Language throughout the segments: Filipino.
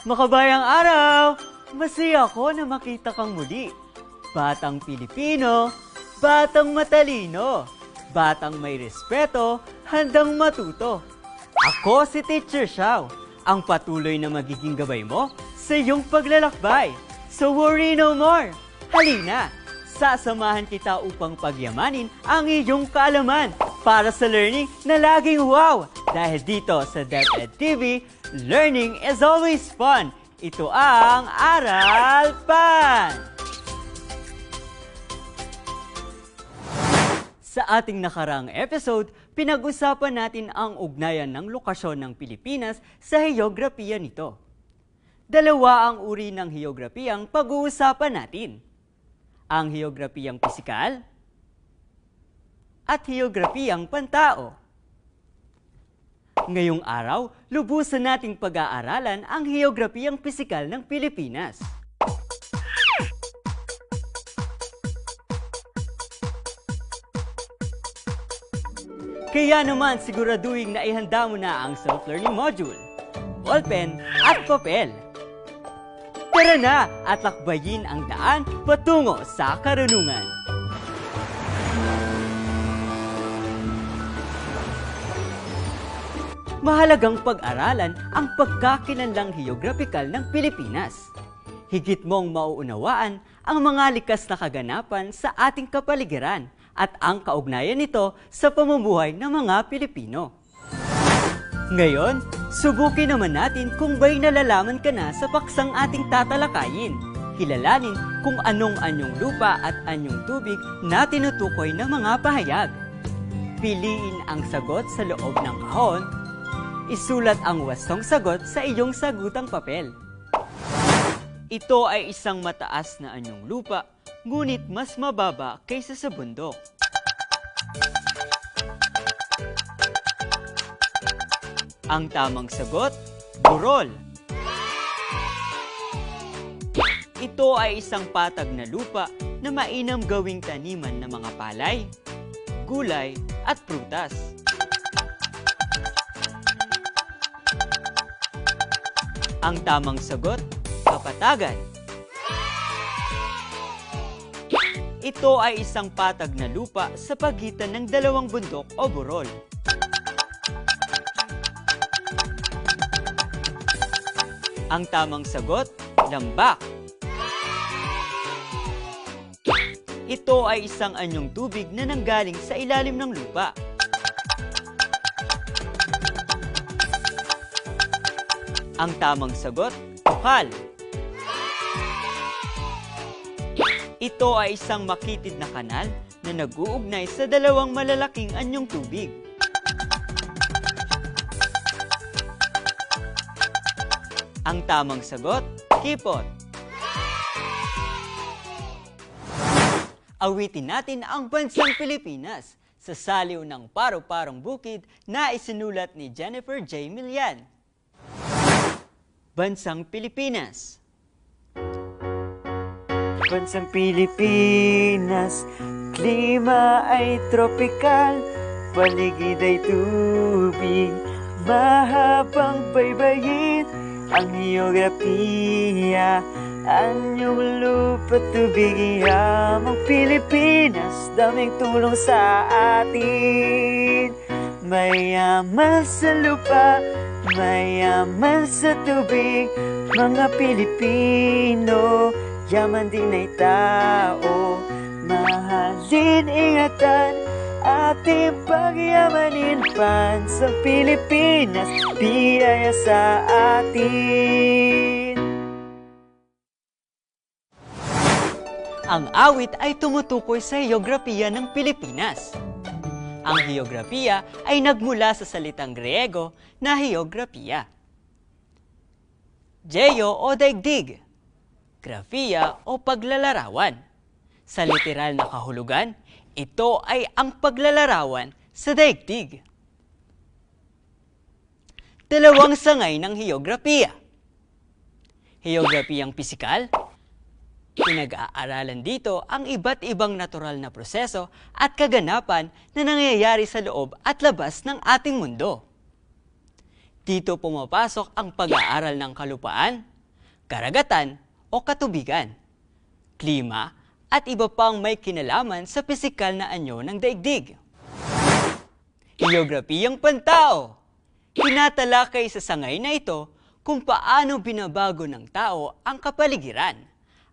Makabayang araw! Masaya ako na makita kang muli. Batang Pilipino, batang matalino, batang may respeto, handang matuto. Ako si Teacher Xiao, ang patuloy na magiging gabay mo sa iyong paglalakbay. So worry no more! Halina! Sasamahan kita upang pagyamanin ang iyong kaalaman para sa learning na laging wow! Dahil dito sa DepEd TV, learning is always fun. Ito ang Aral Pan! Sa ating nakaraang episode, pinag-usapan natin ang ugnayan ng lokasyon ng Pilipinas sa heograpiya nito. Dalawa ang uri ng heograpiyang pag-uusapan natin. Ang heograpiyang pisikal at heograpiyang pantao. Ngayong araw, lubusan nating pag-aaralan ang heograpiyang pisikal ng Pilipinas. Kaya naman siguraduhin na ihanda mo na ang self-learning module, ballpen at papel. Tara na at lakbayin ang daan patungo sa karunungan. Mahalagang pag-aralan ang pagkakilanlang heograpikal ng Pilipinas. Higit mong mauunawaan ang mga likas na kaganapan sa ating kapaligiran at ang kaugnayan nito sa pamumuhay ng mga Pilipino. Ngayon, subukin naman natin kung ba'y nalalaman ka na sa paksang ating tatalakayin. Kilalanin kung anong anyong lupa at anyong tubig na tinutukoy ng mga pahayag. Piliin ang sagot sa loob ng kahon. Isulat ang wastong sagot sa iyong sagutang papel. Ito ay isang mataas na anyong lupa, ngunit mas mababa kaysa sa bundok. Ang tamang sagot, burol. Ito ay isang patag na lupa na mainam gawing taniman ng mga palay, gulay at prutas. Ang tamang sagot, kapatagan. Ito ay isang patag na lupa sa pagitan ng dalawang bundok o burol. Ang tamang sagot, lambak. Ito ay isang anyong tubig na nanggaling sa ilalim ng lupa. Ang tamang sagot, bukal. Ito ay isang makitid na kanal na nag-uugnay sa dalawang malalaking anyong tubig. Ang tamang sagot, kipot. Awitin natin ang bansang Pilipinas sa saliw ng Paro-Parong Bukid na isinulat ni Jennifer J. Milian. Bansang Pilipinas. Bansang Pilipinas, klima ay tropikal, paligid ay tubig, mahabang baybayin, ang heograpiya, anyong lupa tubig, iyamang Pilipinas, daming tulong sa atin, mayaman sa lupa, mayaman sa tubig, mga Pilipino, yaman din ay tao, mahalin, ingatan, ating pagyamanin, bansang Pilipinas, biyaya sa atin. Ang awit ay tumutukoy sa heograpiya ng Pilipinas. Ang heograpiya ay nagmula sa salitang Griego na heograpiya. Geo o daigdig, grafiya o paglalarawan. Sa literal na kahulugan, ito ay ang paglalarawan sa daigdig. Dalawang sangay ng heograpiya. Heograpiyang pisikal. Pinag-aaralan dito ang iba't ibang natural na proseso at kaganapan na nangyayari sa loob at labas ng ating mundo. Dito pumapasok ang pag-aaral ng kalupaan, karagatan o katubigan, klima at iba pang may kinalaman sa pisikal na anyo ng daigdig. Heograpiyang pantao. Tinatalakay sa sangay na ito kung paano binabago ng tao ang kapaligiran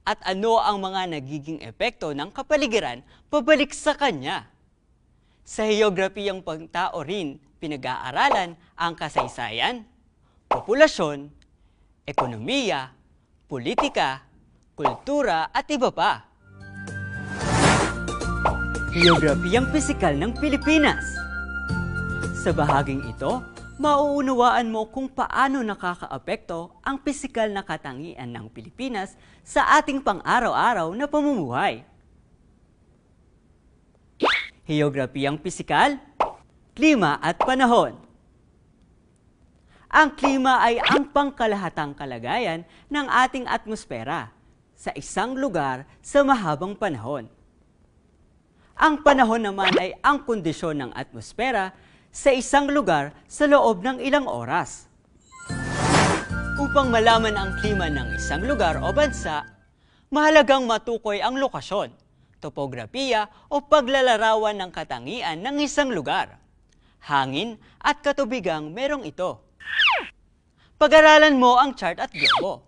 at ano ang mga nagiging epekto ng kapaligiran pabalik sa kanya. Sa heograpiyang pantao rin pinag-aaralan ang kasaysayan, populasyon, ekonomiya, politika, kultura at iba pa. Heograpiyang pisikal ng Pilipinas. Sa bahaging ito, mauunawaan mo kung paano nakakaapekto ang pisikal na katangian ng Pilipinas sa ating pang-araw-araw na pamumuhay. Heograpiyang pisikal, klima at panahon. Ang klima ay ang pangkalahatang kalagayan ng ating atmosfera sa isang lugar sa mahabang panahon. Ang panahon naman ay ang kondisyon ng atmosfera sa isang lugar sa loob ng ilang oras. Upang malaman ang klima ng isang lugar o bansa, mahalagang matukoy ang lokasyon, topografiya o paglalarawan ng katangian ng isang lugar, hangin at katubigang merong ito. Pag-aralan mo ang chart at globo.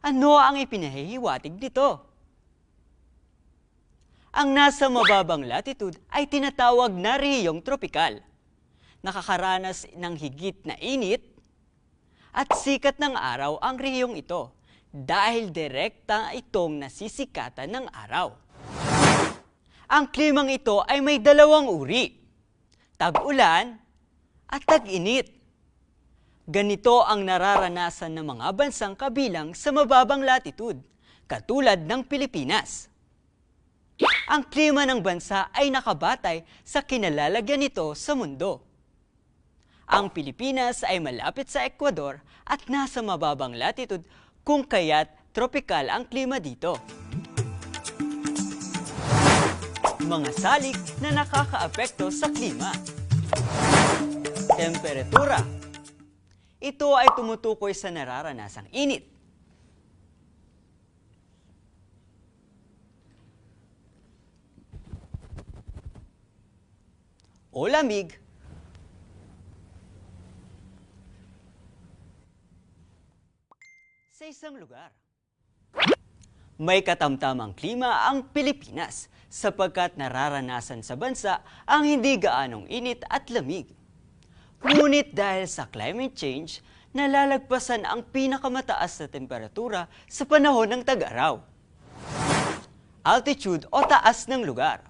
Ano ang ipinahihiwatig dito? Ang nasa mababang latitude ay tinatawag na rehiyong tropikal. Nakakaranas ng higit na init at sikat ng araw ang rehiyong ito dahil direkta itong nasisikatan ng araw. Ang klimang ito ay may dalawang uri, tag-ulan at tag-init. Ganito ang nararanasan ng mga bansang kabilang sa mababang latitude, katulad ng Pilipinas. Ang klima ng bansa ay nakabatay sa kinalalagyan nito sa mundo. Ang Pilipinas ay malapit sa Ecuador at nasa mababang latitude kung kaya't tropikal ang klima dito. Mga salik na nakakaapekto sa klima. Temperatura. Ito ay tumutukoy sa nararanasang init. O lamig sa isang lugar. May katamtamang klima ang Pilipinas sapagkat nararanasan sa bansa ang hindi gaanong init at lamig. Ngunit dahil sa climate change, nalalagpasan ang pinakamataas na temperatura sa panahon ng tag-araw. Altitude o taas ng lugar.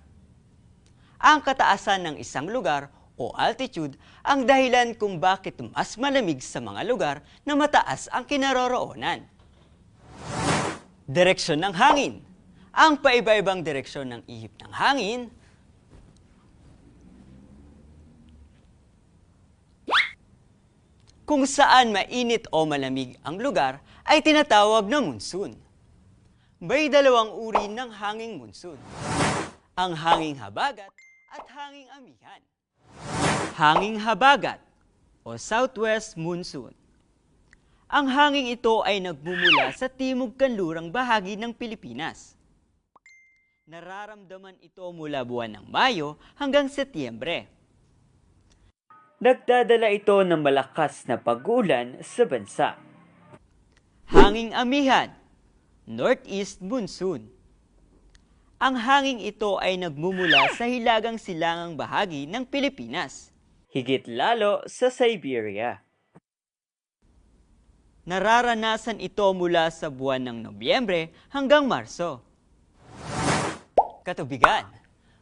Ang kataasan ng isang lugar o altitude ang dahilan kung bakit mas malamig sa mga lugar na mataas ang kinaroroonan. Direksyon ng hangin. Ang paiba-ibang direksyon ng ihip ng hangin kung saan mainit o malamig ang lugar ay tinatawag na monsoon. May dalawang uri ng hanging monsoon, ang hanging habagat at hanging amihan. Hanging habagat o southwest monsoon. Ang hanging ito ay nagmumula sa timog kanlurang bahagi ng Pilipinas. Nararamdaman ito mula buwan ng Mayo hanggang Setyembre. Nagdadala ito ng malakas na pag-ulan sa bansa. Hanging amihan, northeast monsoon. Ang hanging ito ay nagmumula sa hilagang silangang bahagi ng Pilipinas, higit lalo sa Siberia. Nararanasan ito mula sa buwan ng Nobyembre hanggang Marso. Katubigan.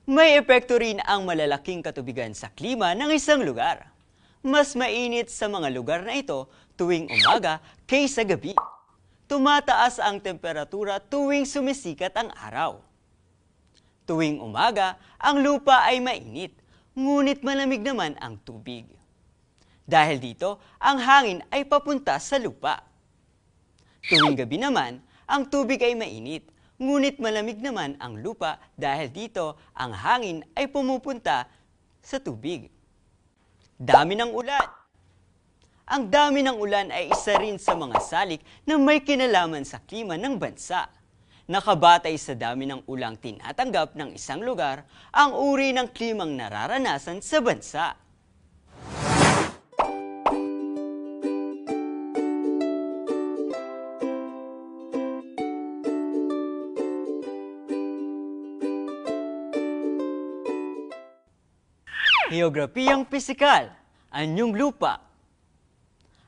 May epekto rin ang malalaking katubigan sa klima ng isang lugar. Mas mainit sa mga lugar na ito tuwing umaga kaysa gabi. Tumataas ang temperatura tuwing sumisikat ang araw. Tuwing umaga, ang lupa ay mainit, ngunit malamig naman ang tubig. Dahil dito, ang hangin ay papunta sa lupa. Tuwing gabi naman, ang tubig ay mainit, ngunit malamig naman ang lupa dahil dito ang hangin ay pumupunta sa tubig. Dami ng ulan. Ang dami ng ulan ay isa rin sa mga salik na may kinalaman sa klima ng bansa. Nakabatay sa dami ng ulang tinatanggap ng isang lugar, ang uri ng klimang nararanasan sa bansa. Heograpiyang pisikal, anyong lupa.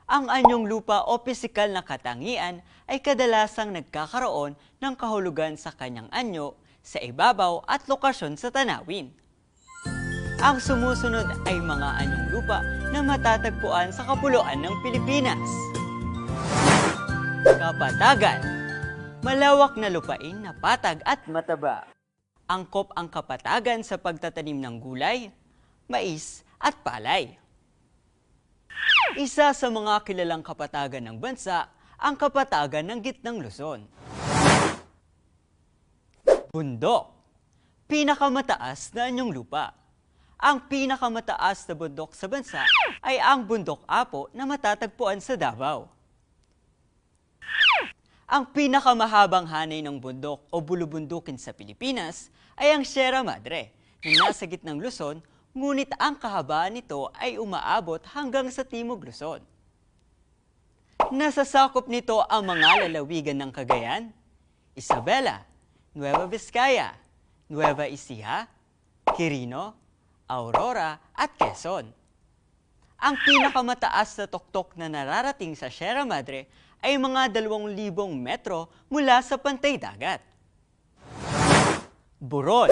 Ang anyong lupa o pisikal na katangian ay kadalasang nagkakaroon ng kahulugan sa kanyang anyo, sa ibabaw at lokasyon sa tanawin. Ang sumusunod ay mga anyong lupa na matatagpuan sa kapuluan ng Pilipinas. Kapatagan, malawak na lupain na patag at mataba. Angkop ang kapatagan sa pagtatanim ng gulay, mais at palay. Isa sa mga kilalang kapatagan ng bansa, ang kapatagan ng Gitnang Luzon. Bundok, pinakamataas na anyong lupa. Ang pinakamataas na bundok sa bansa ay ang Bundok Apo na matatagpuan sa Davao. Ang pinakamahabang hanay ng bundok o bulubundukin sa Pilipinas ay ang Sierra Madre na nasa gitnang Luzon, ngunit ang kahabaan nito ay umaabot hanggang sa Timog Luzon. Nasasakop nito ang mga lalawigan ng Cagayan, Isabela, Nueva Vizcaya, Nueva Ecija, Quirino, Aurora at Quezon. Ang pinakamataas na tuktok na nararating sa Sierra Madre ay mga 2,000 metro mula sa pantay dagat. Burol,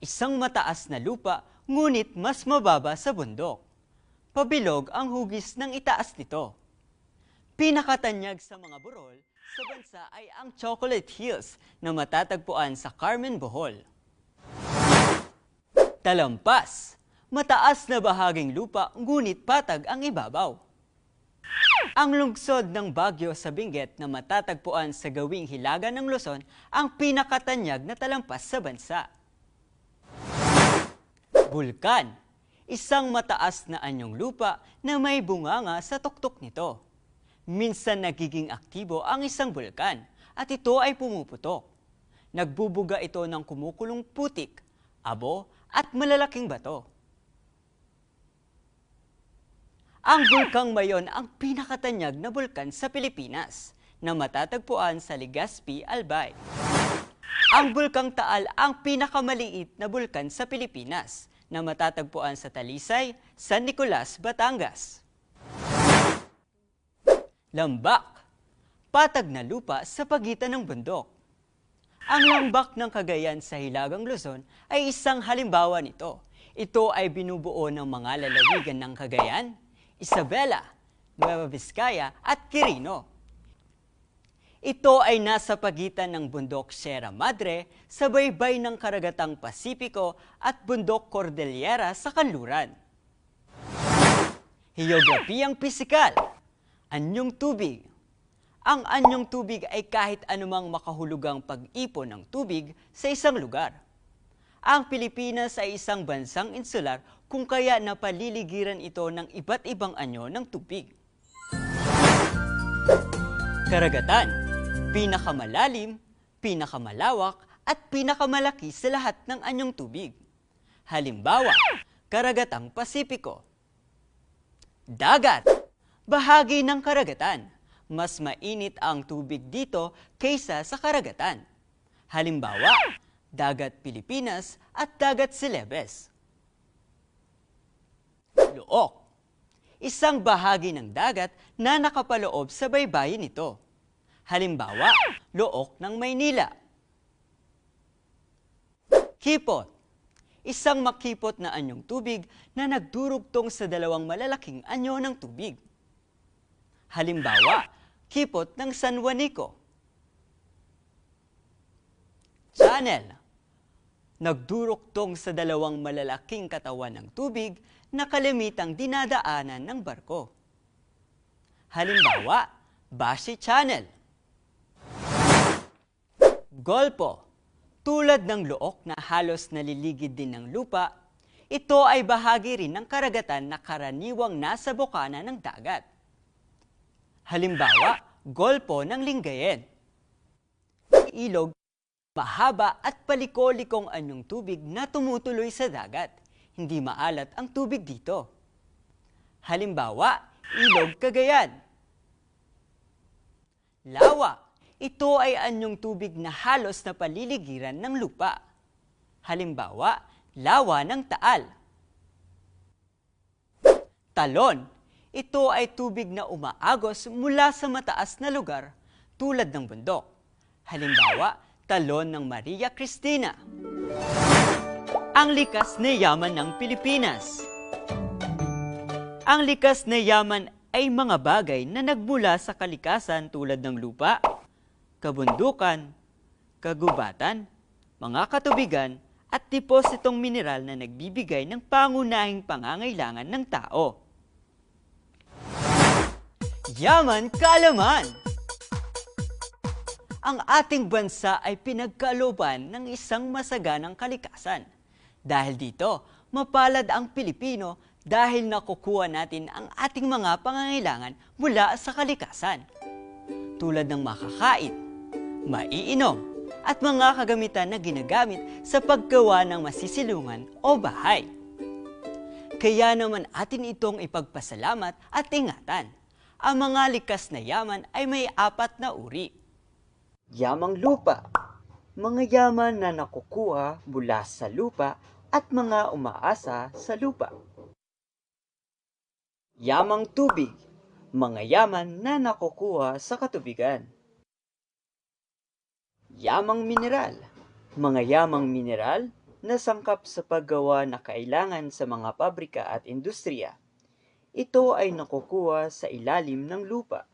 isang mataas na lupa ngunit mas mababa sa bundok. Pabilog ang hugis ng itaas nito. Pinakatanyag sa mga burol sa bansa ay ang Chocolate Hills na matatagpuan sa Carmen, Bohol. Talampas, mataas na bahaging lupa ngunit patag ang ibabaw. Ang lungsod ng Baguio sa Benguet na matatagpuan sa gawing hilaga ng Luzon ang pinakatanyag na talampas sa bansa. Bulkan, isang mataas na anyong lupa na may bunganga sa tuktok nito. Minsan nagiging aktibo ang isang bulkan at ito ay pumuputok. Nagbubuga ito ng kumukulong putik, abo at malalaking bato. Ang Bulkang Mayon ang pinakatanyag na bulkan sa Pilipinas na matatagpuan sa Legazpi, Albay. Ang Bulkang Taal ang pinakamaliit na bulkan sa Pilipinas na matatagpuan sa Talisay, San Nicolas, Batangas. Lambak, patag na lupa sa pagitan ng bundok. Ang lambak ng Cagayan sa Hilagang Luzon ay isang halimbawa nito. Ito ay binubuo ng mga lalawigan ng Cagayan, Isabela, Nueva Vizcaya at Quirino. Ito ay nasa pagitan ng bundok Sierra Madre sa baybay ng karagatang Pasipiko at bundok Cordillera sa kanluran. Heograpiyang pisikal, anyong tubig. Ang anyong tubig ay kahit anumang makahulugang pag-ipon ng tubig sa isang lugar. Ang Pilipinas ay isang bansang insular kung kaya napaliligiran ito ng iba't ibang anyo ng tubig. Karagatan, pinakamalalim, pinakamalawak at pinakamalaki sa lahat ng anyong tubig. Halimbawa, Karagatang Pasipiko. Dagat, bahagi ng karagatan. Mas mainit ang tubig dito kaysa sa karagatan. Halimbawa, Dagat Pilipinas at Dagat Celebes. Luok, isang bahagi ng dagat na nakapaloob sa baybayin nito. Halimbawa, Luok ng Maynila. Kipot, isang makipot na anyong tubig na nagdurugtong sa dalawang malalaking anyo ng tubig. Halimbawa, Kipot ng San Juanico. Channel, nagdurugtong sa dalawang malalaking katawan ng tubig na kalimitang dinadaanan ng barko. Halimbawa, Bashi Channel. Golpo, tulad ng Luok na halos naliligid din ng lupa, Ito ay bahagi rin ng karagatan na karaniwang nasa bokana ng dagat. Halimbawa, Golpo ng Lingayen. Ilog, mahaba at paliko-likong anyong tubig na tumutuloy sa dagat. Hindi maalat ang tubig dito. Halimbawa, Ilog Cagayan. Lawa, ito ay anyong tubig na halos na paliligiran ng lupa. Halimbawa, Lawa ng Taal. Talon, ito ay tubig na umaagos mula sa mataas na lugar tulad ng bundok. Halimbawa, Talon ng Maria Cristina. Ang likas na yaman ng Pilipinas. Ang likas na yaman ay mga bagay na nagmula sa kalikasan tulad ng lupa, kabundukan, kagubatan, mga katubigan, at depositong mineral na nagbibigay ng pangunahing pangangailangan ng tao. Yaman kaalaman! Ang ating bansa ay pinagkalooban ng isang masaganang kalikasan. Dahil dito, mapalad ang Pilipino dahil nakukuha natin ang ating mga pangangailangan mula sa kalikasan. Tulad ng makakain, maiinom, at mga kagamitan na ginagamit sa paggawa ng masisilungan o bahay. Kaya naman atin itong ipagpasalamat at ingatan. Ang mga likas na yaman ay may 4 na uri. Yamang lupa, mga yaman na nakukuha mula sa lupa at mga umaasa sa lupa. Yamang tubig, mga yaman na nakukuha sa katubigan. Yamang mineral, mga yamang mineral na sangkap sa paggawa na kailangan sa mga pabrika at industriya. Ito ay nakukuha sa ilalim ng lupa.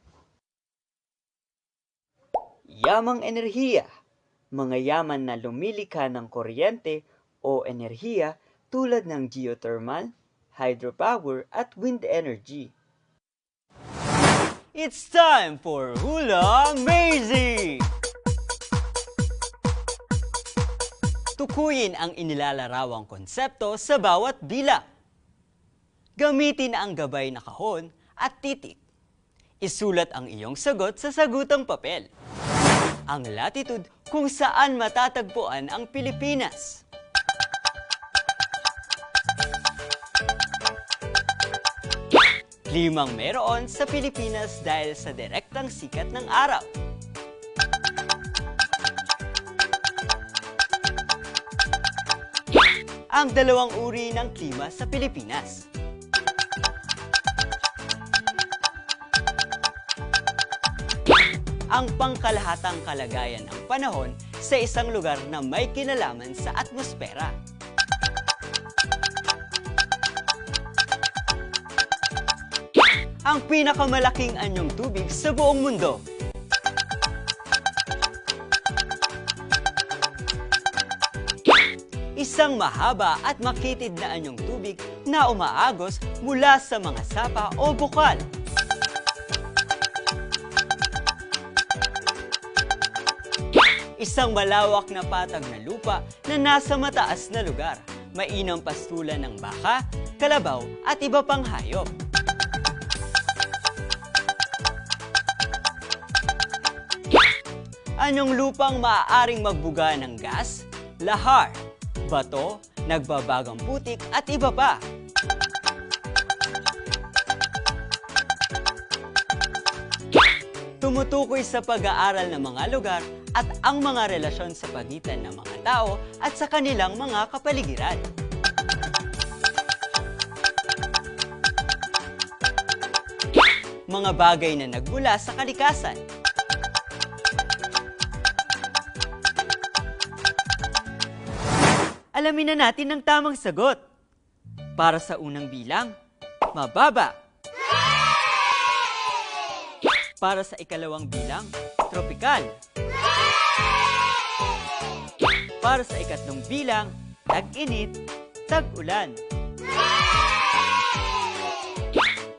Yamang enerhiya, mga yaman na lumilikha ng kuryente o enerhiya tulad ng geothermal, hydropower at wind energy. It's time for Hula Amazing! Tukuyin ang inilalarawang konsepto sa bawat bilang. Gamitin ang gabay na kahon at titik. Isulat ang iyong sagot sa sagutang papel. Ang latitude kung saan matatagpuan ang Pilipinas. Limang meron sa Pilipinas dahil sa direktang sikat ng araw. Ang 2 uri ng klima sa Pilipinas. Ang pangkalahatang kalagayan ng panahon sa isang lugar na may kinalaman sa atmosfera. Ang pinakamalaking anyong tubig sa buong mundo. Isang mahaba at makitid na anyong tubig na umaagos mula sa mga sapa o bukal. Isang malawak na patag na lupa na nasa mataas na lugar. Mainang pastulan ng baka, kalabaw at iba pang hayop. Anyong lupang maaaring magbuga ng gas, lahar, bato, nagbabagang putik at iba pa. Tumutukoy sa pag-aaral ng mga lugar at ang mga relasyon sa pagitan ng mga tao at sa kanilang mga kapaligiran. Mga bagay na nagmula sa kalikasan. Alamin na natin ang tamang sagot. Para sa unang bilang, mababa. Para sa ikalawang bilang, tropikal. Para sa ikatlong bilang, tag-init, tag-ulan.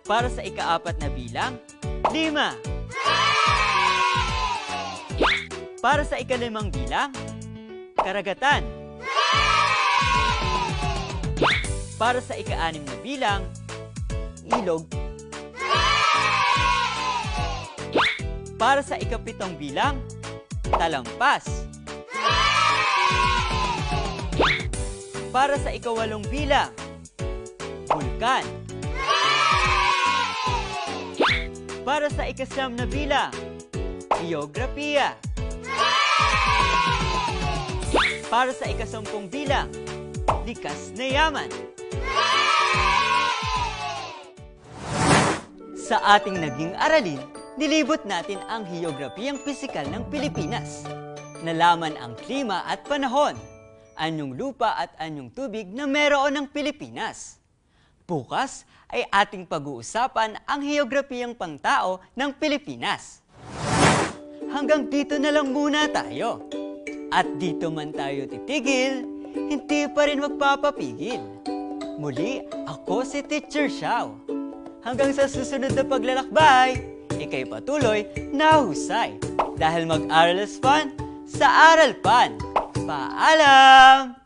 Para sa ika-4 na bilang, 5. Para sa ika-5 bilang, karagatan. Para sa ika-6 na bilang, ilog. Para sa ika-7 bilang, talampas. Para sa ika-8 bilang, bulkan. Para sa ika-9 na bilang, geografiya. Para sa ika-10 bilang, likas na yaman. Sa ating naging aralin, nilibot natin ang heograpiyang pisikal ng Pilipinas. Nalaman ang klima at panahon, anyong lupa at anyong tubig na meron ng Pilipinas. Bukas ay ating pag-uusapan ang heograpiyang pangtao ng Pilipinas. Hanggang dito na lang muna tayo. At dito man tayo titigil, hindi pa rin magpapapigil. Muli, ako si Teacher Xiao. Hanggang sa susunod na paglalakbay, ikay patuloy na husay. Dahil mag-aral is fun, sa Aral Pan. Paalam!